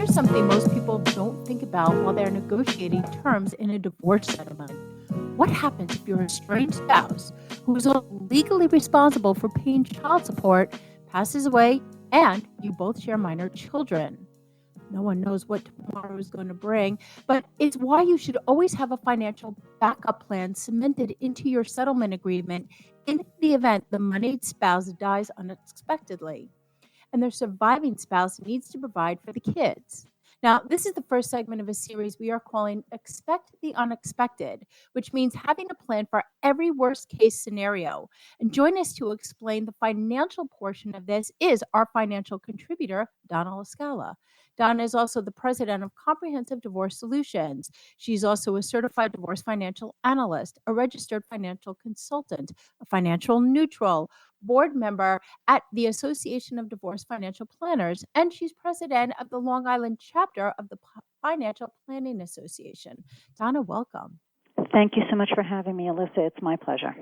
Here's something most people don't think about while they're negotiating terms in a divorce settlement. What happens if your estranged spouse, who is legally responsible for paying child support, passes away and you both share minor children? No one knows what tomorrow is going to bring, but it's why you should always have a financial backup plan cemented into your settlement agreement in the event the moneyed spouse dies unexpectedly and their surviving spouse needs to provide for the kids. Now, this is the first segment of a series we are calling Expect the Unexpected, which means having a plan for every worst case scenario. And join us to explain the financial portion of this is our financial contributor, Donna LaScala. Donna is also the president of Comprehensive Divorce Solutions. She's also a certified divorce financial analyst, a registered financial consultant, a financial neutral, board member at the Association of Divorce Financial Planners, and she's president of the Long Island chapter of the Financial Planning Association. Donna, welcome. Thank you so much for having me, Ilyssa. It's my pleasure.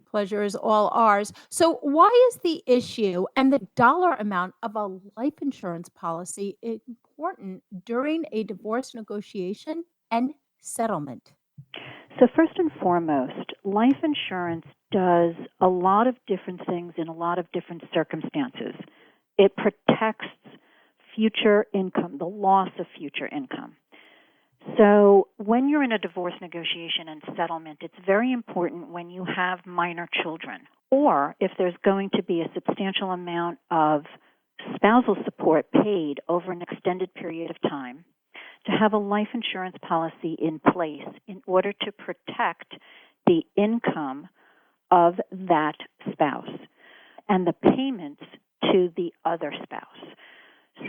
Pleasure is all ours. So why is the issue and the dollar amount of a life insurance policy important during a divorce negotiation and settlement? So first and foremost, life insurance does a lot of different things in a lot of different circumstances. It protects future income, the loss of future income. So when you're in a divorce negotiation and settlement, it's very important when you have minor children, or if there's going to be a substantial amount of spousal support paid over an extended period of time, to have a life insurance policy in place in order to protect the income of that spouse and the payments to the other spouse.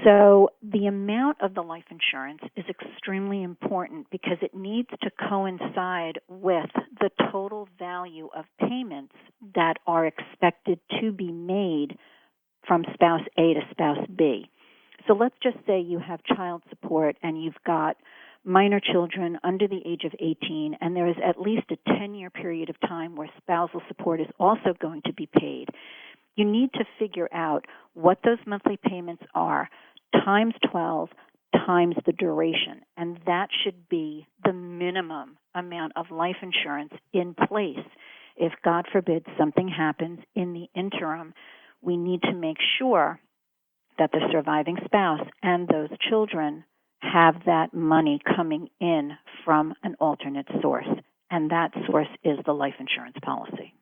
So the amount of the life insurance is extremely important because it needs to coincide with the total value of payments that are expected to be made from spouse A to spouse B. So let's just say you have child support and you've got minor children under the age of 18, and there is at least a 10-year period of time where spousal support is also going to be paid. You need to figure out what those monthly payments are times 12 times the duration, and that should be the minimum amount of life insurance in place. If, God forbid, something happens in the interim, we need to make sure that the surviving spouse and those children have that money coming in from an alternate source, and that source is the life insurance policy.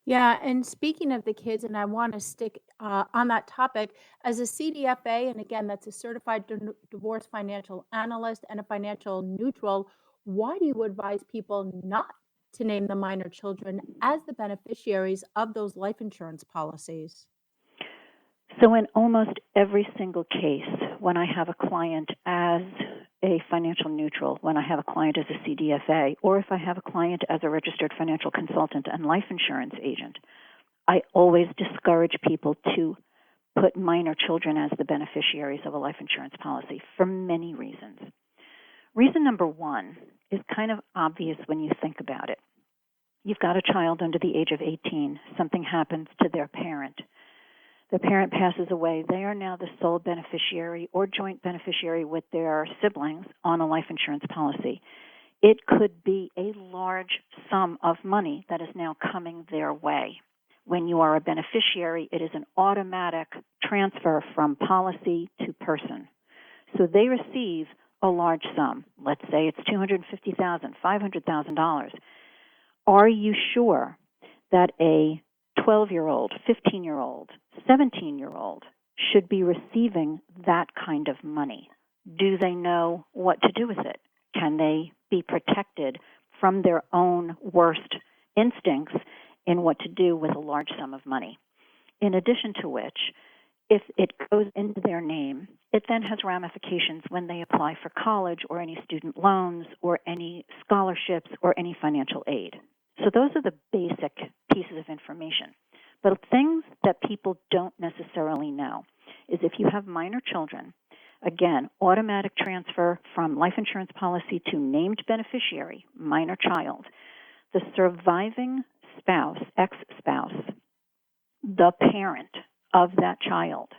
Yeah, and speaking of the kids, and I want to stick on that topic, as a CDFA, and again, that's a certified divorce financial analyst and a financial neutral, why do you advise people not to name the minor children as the beneficiaries of those life insurance policies? So in almost every single case, when I have a client as a financial neutral, when I have a client as a CDFA, or if I have a client as a registered financial consultant and life insurance agent, I always discourage people to put minor children as the beneficiaries of a life insurance policy for many reasons. Reason number one is kind of obvious when you think about it. You've got a child under the age of 18. Something happens to their parent. The parent passes away. They are now the sole beneficiary or joint beneficiary with their siblings on a life insurance policy. It could be a large sum of money that is now coming their way. When you are a beneficiary, it is an automatic transfer from policy to person. So they receive a large sum. Let's say it's $250,000, $500,000. Are you sure that a 12-year-old, 15-year-old, 17-year-old should be receiving that kind of money? Do they know what to do with it? Can they be protected from their own worst instincts in what to do with a large sum of money? In addition to which, if it goes into their name, it then has ramifications when they apply for college or any student loans or any scholarships or any financial aid. So those are the basic pieces of information. But things that people don't necessarily know is if you have minor children, again, automatic transfer from life insurance policy to named beneficiary, minor child, the surviving spouse, ex-spouse, the parent of that child,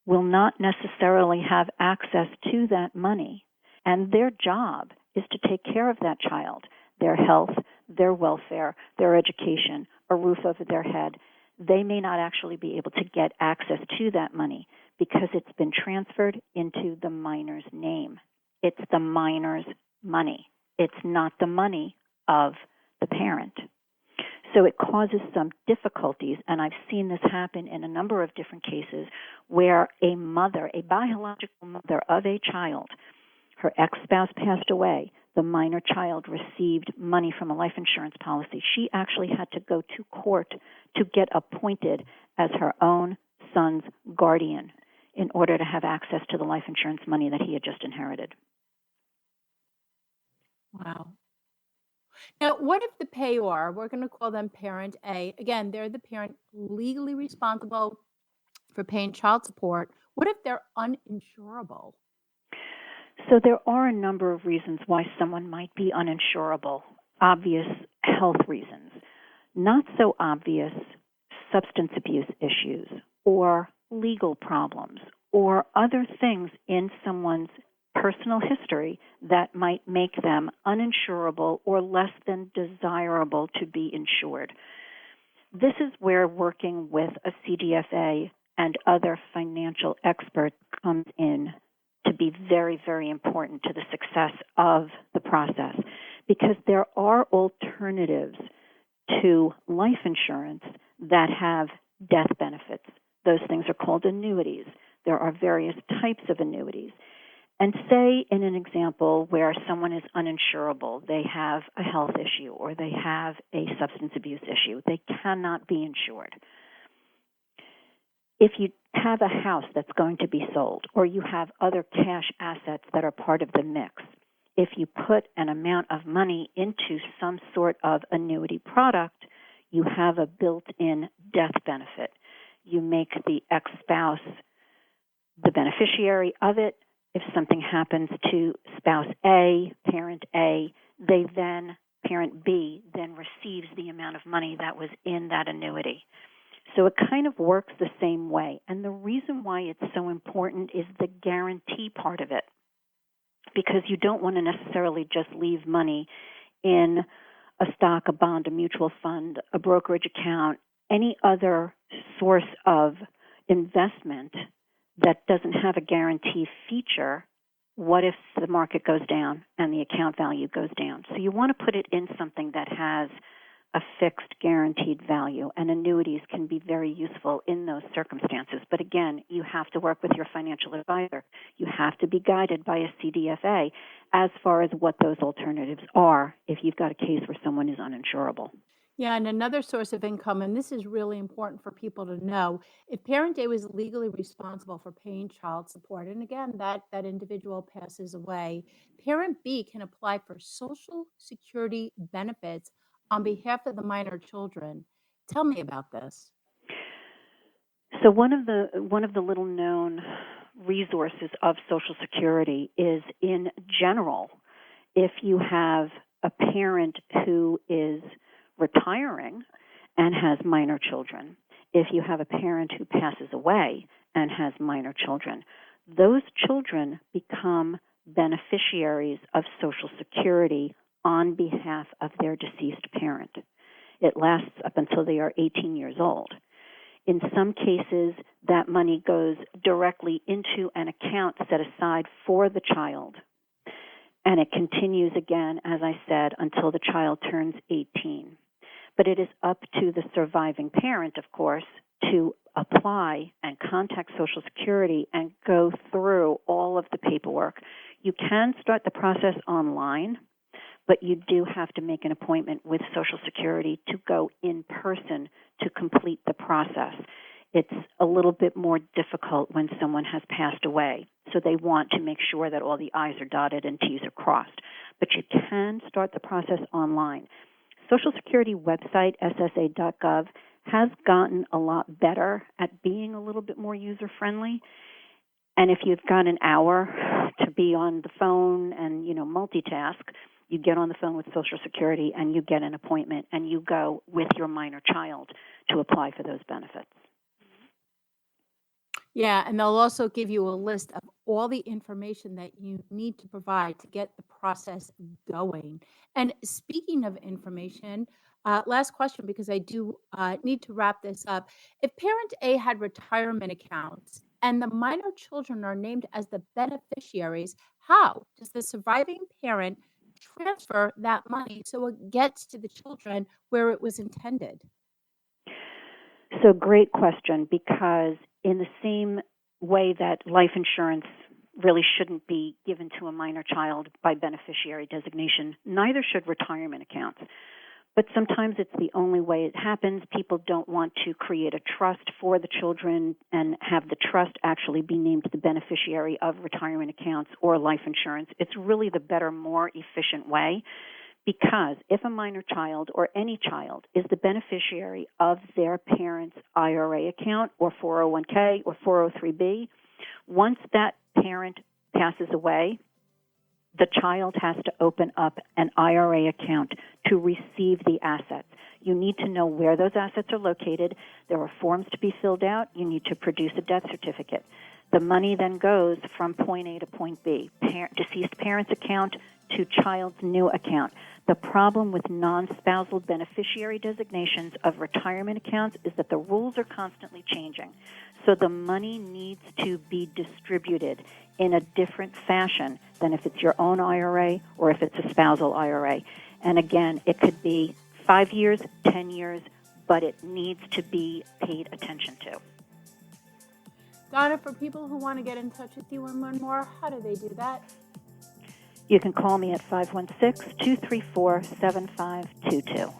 will not necessarily have access to that money, and their job is to take care of that child, their health, their welfare, their education, a roof over their head. They may not actually be able to get access to that money because it's been transferred into the minor's name. It's the minor's money. It's not the money of the parent. So it causes some difficulties, and I've seen this happen in a number of different cases where a mother, a biological mother of a child, her ex-spouse passed away, the minor child received money from a life insurance policy. She actually had to go to court to get appointed as her own son's guardian in order to have access to the life insurance money that he had just inherited. Wow. Now, what if the payor, we're going to call them parent A, again, they're the parent legally responsible for paying child support. What if they're uninsurable? So there are a number of reasons why someone might be uninsurable. Obvious health reasons. Not so obvious substance abuse issues or legal problems or other things in someone's personal history that might make them uninsurable or less than desirable to be insured. This is where working with a CDFA and other financial experts comes in to be very, very important to the success of the process, because there are alternatives to life insurance that have death benefits. Those things are called annuities. There are various types of annuities. And say in an example where someone is uninsurable, they have a health issue or they have a substance abuse issue, they cannot be insured. If you have a house that's going to be sold or you have other cash assets that are part of the mix, if you put an amount of money into some sort of annuity product, you have a built-in death benefit. You make the ex-spouse the beneficiary of it. If something happens to spouse A, parent A, parent B then receives the amount of money that was in that annuity. So it kind of works the same way. And the reason why it's so important is the guarantee part of it, because you don't want to necessarily just leave money in a stock, a bond, a mutual fund, a brokerage account, any other source of investment that doesn't have a guarantee feature. What if the market goes down and the account value goes down? So you want to put it in something that has a fixed guaranteed value, and annuities can be very useful in those circumstances. But again, you have to work with your financial advisor. You have to be guided by a CDFA as far as what those alternatives are if you've got a case where someone is uninsurable. Yeah, and another source of income, and this is really important for people to know, if parent A was legally responsible for paying child support, and again, that individual passes away, parent B can apply for Social Security benefits on behalf of the minor children. Tell me about this. So one of the little known resources of Social Security is, in general, if you have a parent who is retiring and has minor children, if you have a parent who passes away and has minor children, those children become beneficiaries of Social Security on behalf of their deceased parent. It lasts up until they are 18 years old. In some cases, that money goes directly into an account set aside for the child, and it continues again, as I said, until the child turns 18. But it is up to the surviving parent, of course, to apply and contact Social Security and go through all of the paperwork. You can start the process online, but you do have to make an appointment with Social Security to go in person to complete the process. It's a little bit more difficult when someone has passed away, so they want to make sure that all the I's are dotted and T's are crossed. But you can start the process online. Social Security website, ssa.gov, has gotten a lot better at being a little bit more user-friendly. And if you've got an hour to be on the phone and, multitask, you get on the phone with Social Security and you get an appointment and you go with your minor child to apply for those benefits. Yeah, and they'll also give you a list of all the information that you need to provide to get the process going. And speaking of information, last question because I do need to wrap this up. If parent A had retirement accounts and the minor children are named as the beneficiaries, how does the surviving parent transfer that money so it gets to the children where it was intended? So great question, because in the same way that life insurance really shouldn't be given to a minor child by beneficiary designation, neither should retirement accounts. But sometimes it's the only way it happens. People don't want to create a trust for the children and have the trust actually be named the beneficiary of retirement accounts or life insurance. It's really the better, more efficient way, because if a minor child or any child is the beneficiary of their parent's IRA account or 401k or 403b, once that parent passes away, the child has to open up an IRA account to receive the assets. You need to know where those assets are located. There are forms to be filled out. You need to produce a death certificate. The money then goes from point A to point B, deceased parent's account to child's new account. The problem with non-spousal beneficiary designations of retirement accounts is that the rules are constantly changing. So the money needs to be distributed in a different fashion than if it's your own IRA or if it's a spousal IRA. And again, it could be 5 years, 10 years, but it needs to be paid attention to. Donna, for people who want to get in touch with you and learn more, how do they do that? You can call me at 516-234-7522.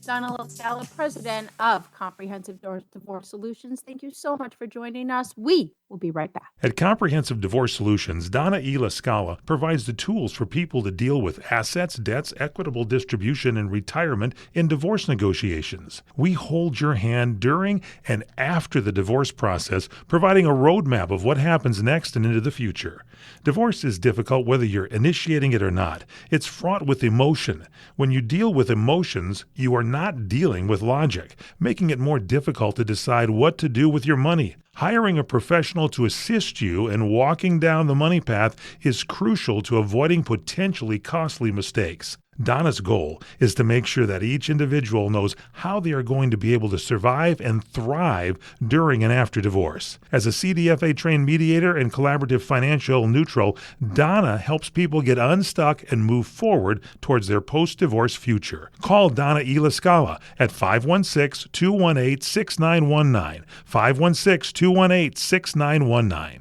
Donna LaScala, President of Comprehensive Divorce Solutions. Thank you so much for joining us. We will be right back. At Comprehensive Divorce Solutions, Donna LaScala provides the tools for people to deal with assets, debts, equitable distribution, and retirement in divorce negotiations. We hold your hand during and after the divorce process, providing a roadmap of what happens next and into the future. Divorce is difficult whether you're initiating it or not. It's fraught with emotion. When you deal with emotions, you are not dealing with logic, making it more difficult to decide what to do with your money. Hiring a professional to assist you in walking down the money path is crucial to avoiding potentially costly mistakes. Donna's goal is to make sure that each individual knows how they are going to be able to survive and thrive during and after divorce. As a CDFA-trained mediator and collaborative financial neutral, Donna helps people get unstuck and move forward towards their post-divorce future. Call Donna LaScala at 516-218-6919, 516-218-6919.